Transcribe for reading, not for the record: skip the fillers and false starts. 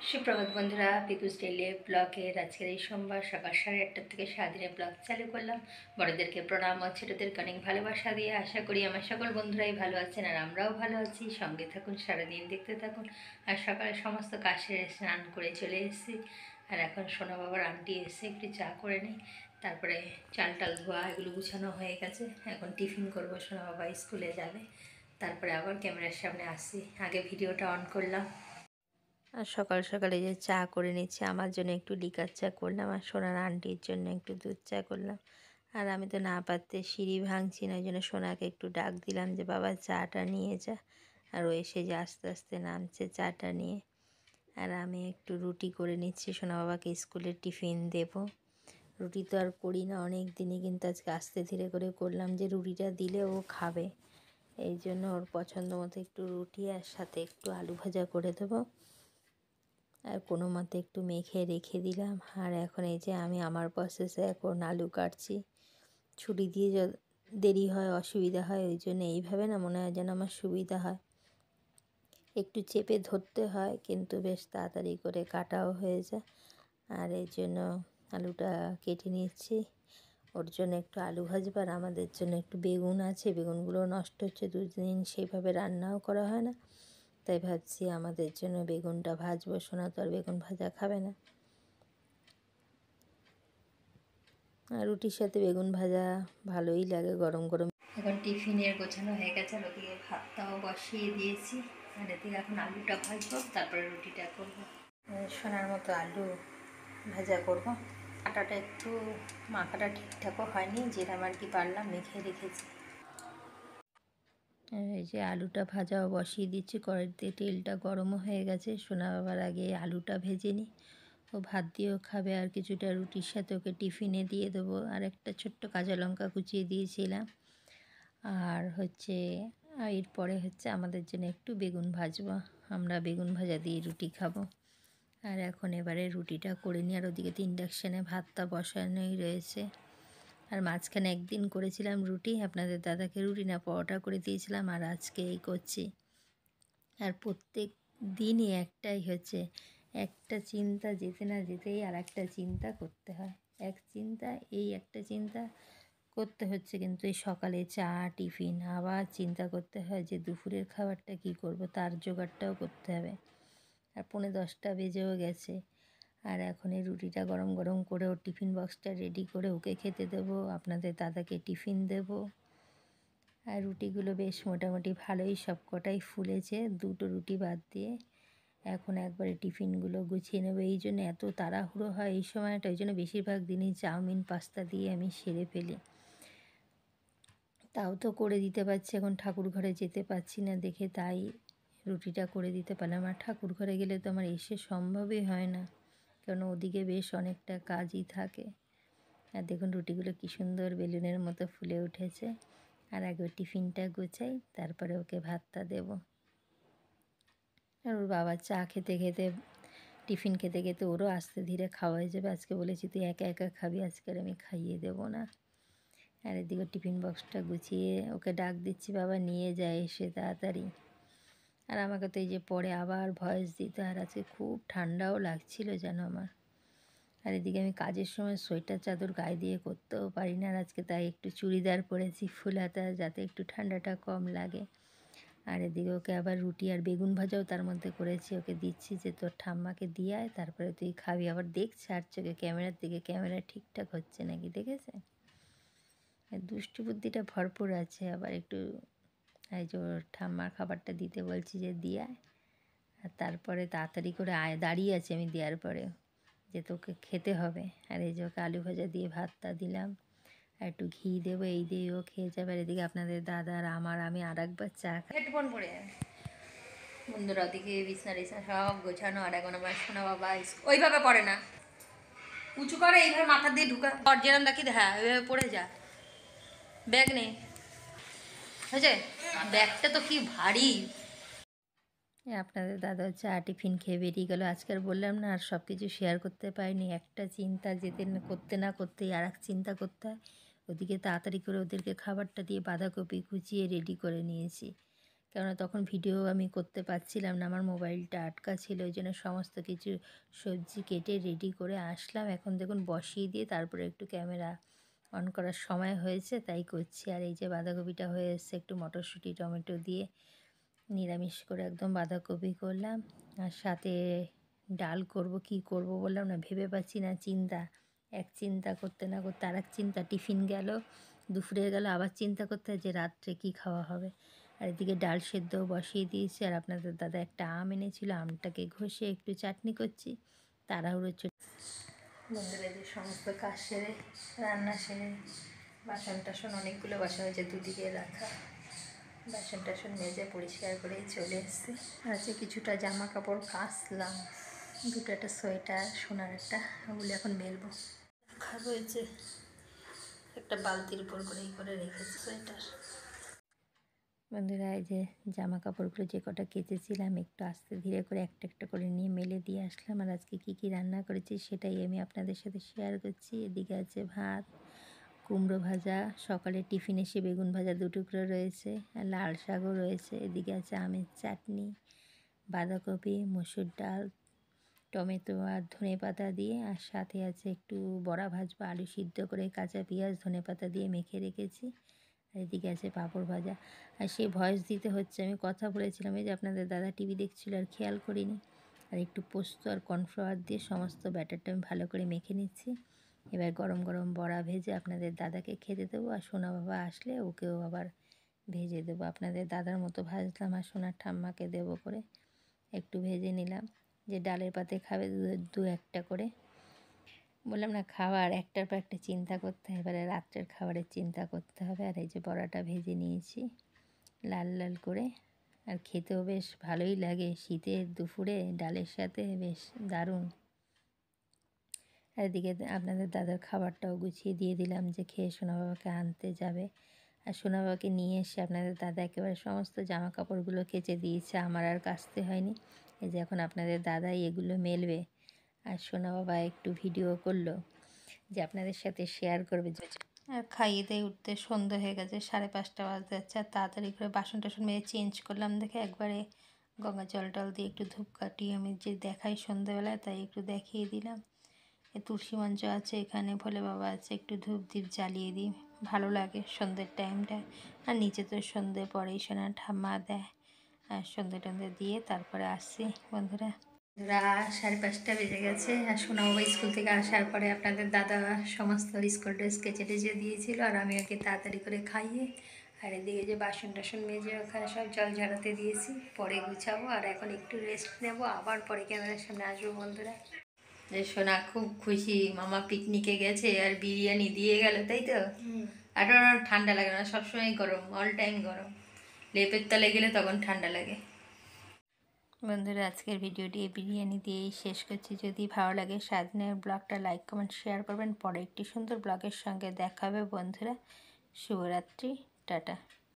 সুপ্রভাত বন্ধুরা, পিকুস ডেইলি ব্লগের আজকের এই সোমবার সকাল 8:30 থেকে সারাদিনের ব্লগ চালু করলাম। বড়দেরকে প্রণাম ও ছোটোদেরকে অনেক ভালোবাসা দিয়ে আশা করি আমার সকল বন্ধুরাই ভালো আছেন আর আমরাও ভালো আছি। সঙ্গে থাকুন, সারাদিন দেখতে থাকুন। আর সকালে সমস্ত কাজ সেরে স্নান করে চলে এসেছি। আর এখন সোনা বাবার আন্টি এসে একটু চা করে নিই, তারপরে চাল টাল ধোয়া এগুলো গুছানো হয়ে গেছে। এখন টিফিন করবো, সোনা বাবা স্কুলে যাবে, তারপরে আবার ক্যামেরার সামনে আসছি। আগে ভিডিওটা অন করলাম। আর সকাল সকালে যে চা করে নিচ্ছি, আমার জন্য একটু লিকার চা করলাম আর সোনার আন্টির জন্য একটু দুধ চা করলাম। আর আমি তো না পারতে সিঁড়ি ভাঙছি না, ওই জন্য সোনাকে একটু ডাক দিলাম যে বাবা চাটা নিয়ে যা। আর ও এসে যে আস্তে আস্তে নামছে চাটা নিয়ে। আর আমি একটু রুটি করে নিচ্ছি, সোনা বাবাকে স্কুলে টিফিন দেব। রুটি তো আর করি না অনেক দিনই, কিন্তু আজকে আস্তে ধীরে করে করলাম যে রুটিটা দিলে ও খাবে। এই জন্য ওর পছন্দ মতো একটু রুটি আর সাথে একটু আলু ভাজা করে দেবো। আর কোনো মতে একটু মেখে রেখে দিলাম। আর এখন এই যে আমি আমার প্রসেসে এখন আলু কাটছি। ছুরি দিয়ে দেরি হয়, অসুবিধা হয়, ওই জন্য এইভাবে না মনে হয় যেন আমার সুবিধা হয়। একটু চেপে ধরতে হয়, কিন্তু বেশ তাড়াতাড়ি করে কাটাও হয়ে যায়। আর এই জন্য আলুটা কেটে নিচ্ছি। ওর জন্য একটু আলু ভাজবো, আর আমাদের জন্য একটু বেগুন আছে, বেগুনগুলো নষ্ট হচ্ছে, দুদিন সেইভাবে রান্নাও করা হয় না। তাই ভাবছি আমাদের জন্য বেগুনটা ভাজবো। সোনা তো আর বেগুন ভাজা খাবে না। আর রুটির সাথে বেগুন ভাজা ভালোই লাগে গরম গরম। এখন টিফিনের গোছানো হয়ে গেছে, আর ওদিকে ভাতটাও বসিয়ে দিয়েছি। আর এদিকে এখন আলুটা ভাজবো, তারপরে রুটিটা করবো। সোনার মতো আলু ভাজা করবো। আটাটা একটু মাখাটা ঠিকঠাকও হয়নি, যেরকম আর কি পারলাম মেখে রেখেছি। এই যে আলুটা ভাজাও বসিয়ে দিচ্ছি, কড়াইতে তেলটা গরমও হয়ে গেছে। সোনা বাবার আগে আলুটা ভেজে নিই, ও ভাত দিয়েও খাবে। আর কিছুটা রুটির সাথে ওকে টিফিনে দিয়ে দেবো। আর একটা ছোট্ট কাঁচা লঙ্কা কুচিয়ে দিয়েছিলাম। আর এরপরে আমাদের জন্য একটু বেগুন ভাজবো, আমরা বেগুন ভাজা দিয়ে রুটি খাবো। আর এখন এবারে রুটিটা করে নিই। আর ওদিকে তো ইন্ডাকশানে ভাতটা বসানোই রয়েছে। আর মাঝখানে একদিন করেছিলাম রুটি, আপনাদের দাদাকে রুটি না পরোটা করে দিয়েছিলাম, আর আজকে এই করছি। আর প্রত্যেক দিনই একটাই একটা চিন্তা যেতে না যেতেই আর একটা চিন্তা করতে হয়। একটা চিন্তা করতে হচ্ছে, কিন্তু এই সকালে চা টিফিন, আবার চিন্তা করতে হয় যে দুপুরের খাবারটা কি করব, তার জোগাড়টাও করতে হবে। আর 9:45 বেজেও গেছে। আর এখন এই রুটিটা গরম গরম করে ওর টিফিন বক্সটা রেডি করে ওকে খেতে দেবো, আপনাদের দাদাকে টিফিন দেব। আর রুটিগুলো বেশ মোটামুটি ভালোই সব কটাই ফুলেছে, 2টো রুটি বাদ দিয়ে। এখন একবারে টিফিনগুলো গুছিয়ে নেবো। এই জন্য এত তাড়াহুড়ো হয় এই সময়টা, ওই জন্য বেশিরভাগ দিনই চাউমিন পাস্তা দিয়ে আমি সেরে ফেলি। তাও তো করে দিতে পারছি, এখন ঠাকুর ঘরে যেতে পারছি না দেখে, তাই রুটিটা করে দিতে পারলাম। আর ঠাকুর ঘরে গেলে তো আমার এসে সম্ভবই হয় না, কারণ ওদিকে বেশ অনেকটা কাজই থাকে। আর দেখুন রুটিগুলো কী সুন্দর বেলুনের মতো ফুলে উঠেছে। আর একবার টিফিনটা গুছাই, তারপরে ওকে ভাতটা দেব। আর ওর বাবা চা খেতে খেতে, টিফিন খেতে খেতে ওরও আস্তে ধীরে খাওয়া হয়ে যাবে। আজকে বলেছি তুই একা একা খাবি, আজকে আমি খাইয়ে দেবো না। আর এদিকে টিফিন বক্সটা গুছিয়ে ওকে ডাক দিচ্ছি, বাবা নিয়ে যায় এসে তাড়াতাড়ি। আর আমাকে তো এই যে পরে আবার ভয়েস দিতে, আর আজকে খুব ঠান্ডাও লাগছিল যেন আমার। আর এদিকে আমি কাজের সময় সোয়েটার চাদর গায়ে দিয়ে করতেও পারি না, আর আজকে তাই একটু চুড়িদার পরেছি ফুল হাতা, যাতে একটু ঠান্ডাটা কম লাগে। আর এদিকে ওকে আবার রুটি আর বেগুন ভাজাও তার মধ্যে করেছি, ওকে দিচ্ছি যে তোর ঠাম্মাকে দিয়ে আয়, তারপরে তুই খাবি। আবার দেখছে আর চোখে ক্যামেরার দিকে, ক্যামেরা ঠিকঠাক হচ্ছে নাকি দেখেছে। দুষ্টু বুদ্ধিটা ভরপুর আছে। আবার একটু এই যে ওর ঠাম্মার খাবারটা দিতে বলছি যে দিয়ে আয়, আর তারপরে তাড়াতাড়ি করে দাঁড়িয়ে আছে আমি দেওয়ার পরে, যে তোকে খেতে হবে। আর এই যে ওকে আলু ভাজা দিয়ে ভাতটা দিলাম, আর একটু ঘি দেবো, এই দিয়ে ও খেয়ে যাবে। আর এদিকে আপনাদের দাদা আর আমি আর একবার চা হেডফোন পরে বন্ধুরা, ওদিকে বিছনা সব গোছানো। আর এখন আমার শোনা বাবা ওইভাবে পড়ে না, উঁচু করে এইভাবে মাথা দিয়ে ঢুকা যেরম দেখি, হ্যাঁ ওইভাবে পড়ে যা। ব্যাগ নেই হয়েছে, ব্যাগটা তো কি ভারী। আপনাদের দাদা চা টিফিন খেয়ে বেরিয়ে গেলো। আজকের বললাম না, আর সব কিছু শেয়ার করতে পারিনি। একটা চিন্তা যেতে করতে না করতেই আর এক চিন্তা করতে হয়। ওদিকে তাড়াতাড়ি করে ওদেরকে খাবারটা দিয়ে বাঁধাকপি কুচিয়ে রেডি করে নিয়েছি, কেননা তখন ভিডিও আমি করতে পারছিলাম না, আমার মোবাইলটা আটকা ছিল, ওই জন্য সমস্ত কিছু সবজি কেটে রেডি করে আসলাম। এখন দেখুন বসিয়ে দিয়ে তারপরে একটু ক্যামেরা অন করার সময় হয়েছে তাই করছি। আর এই যে বাঁধাকপিটা হয়ে এসছে, একটু মটরশুঁটি টমেটো দিয়ে নিরামিষ করে একদম বাঁধাকপি করলাম। আর সাথে ডাল করব, কি করব বললাম না, ভেবে পাচ্ছি না, চিন্তা এক চিন্তা করতে না করতে আর এক চিন্তা, টিফিন গেল, দুপুরে গেল, আবার চিন্তা করতে হয় যে রাত্রে কী খাওয়া হবে। আর এদিকে ডাল সেদ্ধও বসিয়ে দিয়েছি। আর আপনাদের দাদা একটা আম এনেছিল, আমটাকে ঘষে একটু চাটনি করছি, তাড়াহুড়ো বন্ধুরা। যে সমস্ত কাজ সেরে রান্না সেরে বাসন টাসন অনেকগুলো বাসন হয়েছে দুদিকে রাখা, বাসন টাসন মেজে পরিষ্কার করেই চলে এসেছি। আছে কিছুটা জামা কাপড় কাচলাম, দুটো একটা সোয়েটার, সোনার একটা, ওগুলো এখন মেলবো। খাবো হয়েছে একটা বালতির উপর করে রেখেছি সোয়েটার। বন্ধুরা এই যে জামা কাপড়গুলো যে কটা কেচেছিলাম একটু আস্তে ধীরে করে একটা একটা করে নিয়ে মেলে দিয়ে আসলাম। আর আজকে কী কী রান্না করেছি সেটাই আমি আপনাদের সাথে শেয়ার করছি। এদিকে আছে ভাত, কুমড়ো ভাজা, সকালে টিফিনে সে বেগুন ভাজা 2 টুকরো রয়েছে, আর লাল শাকও রয়েছে। এদিকে আছে আমের চাটনি, বাঁধাকপি, মসুর ডাল, টমেটো আর ধনেপাতা দিয়ে, আর সাথে আছে একটু বড়া ভাজবো, আলু সিদ্ধ করে কাঁচা পেঁয়াজ ধনেপাতা দিয়ে মেখে রেখেছি। আর এদিকে আছে পাঁপড় ভাজা। আর সেই ভয়েস দিতে হচ্ছে, আমি কথা বলেছিলাম, এই যে আপনাদের দাদা টিভি দেখছিল আর খেয়াল করিনি। আর একটু পোস্ত আর কর্নফ্লাওয়ার দিয়ে সমস্ত ব্যাটারটা আমি ভালো করে মেখে নিচ্ছি। এবার গরম গরম বড়া ভেজে আপনাদের দাদাকে খেতে দেবো, আর সোনা বাবা আসলে ওকেও আবার ভেজে দেবো। আপনাদের দাদার মতো ভাজলাম, আর সোনার ঠাম্মাকে দেবো করে একটু ভেজে নিলাম। যে ডালের পাতে খাবে দু একটা করে, বললাম না, খাবার একটার পর একটা চিন্তা করতে হয়, এবারে রাত্রের খাবারের চিন্তা করতে হবে। আর এই যে বড়াটা ভেজে নিয়েছি লাল লাল করে, আর খেতেও বেশ ভালোই লাগে শীতের দুপুরে ডালের সাথে, বেশ দারুণ। আর এদিকে আপনাদের দাদার খাবারটাও গুছিয়ে দিয়ে দিলাম, যে খেয়ে সোনা বাবাকে আনতে যাবে। আর সোনা বাবাকে নিয়ে এসে আপনাদের দাদা একেবারে সমস্ত জামা কাপড়গুলো কেচে দিয়েছে, আমার আর কাচতে হয়নি। এই যে এখন আপনাদের দাদাই এগুলো মেলবে, আর সোনা বাবা একটু ভিডিও করলো যে আপনাদের সাথে শেয়ার করবে। আর খাইয়ে দিয়ে উঠতে সন্ধ্যা হয়ে গেছে, 5:30 বাজতে যাচ্ছে। আর তাড়াতাড়ি করে বাসন টাসন মেয়ে চেঞ্জ করলাম দেখে একবারে গঙ্গা জল টল দিয়ে একটু ধূপকাঠি আমি যে দেখাই সন্ধ্যাবেলায়, তাই একটু দেখিয়ে দিলাম। এ তুলসী মঞ্চ আছে, এখানে ভোলে বাবা আছে, একটু ধূপ দ্বীপ জ্বালিয়ে দিই, ভালো লাগে সন্ধ্যের টাইমটা। আর নিচে তো সন্ধ্যে পরেই সোনা ঠাম্মা দেয়, আর সন্ধ্যে টন্ধে দিয়ে তারপরে আসছি। বন্ধুরা 5:30 বেজে গেছে, আর সোনা বাবা স্কুল থেকে আসার পরে আপনাদের দাদা সমস্ত স্কুল ড্রেস কেচে টেচে দিয়েছিল, আর আমি ওকে তাড়াতাড়ি করে খাইয়ে, আর এদিকে যে বাসন টাসন মেজে ওখানে সব জল ঝরাতে দিয়েছি, পরে গুছাবো। আর এখন একটু রেস্ট নেব, আবার পরে ক্যামেরার সামনে আসবো। বন্ধুরা যে সোনা খুব খুশি, মামা পিকনিকে গেছে আর বিরিয়ানি দিয়ে গেল, তাই তো? আর ওর ঠান্ডা লাগে না, সবসময় গরম, অল টাইম গরম, লেপের তলে গেলে তখন ঠান্ডা লাগে। বন্ধুরা আজকের ভিডিওটি এই বিরিয়ানি দিয়েই শেষ করছি। যদি ভালো লাগে সারাদিনের ব্লগটা লাইক কমেন্ট শেয়ার করবেন। পরে একটি সুন্দর ব্লগের সঙ্গে দেখা হবে বন্ধুরা। শুভরাত্রি, টাটা।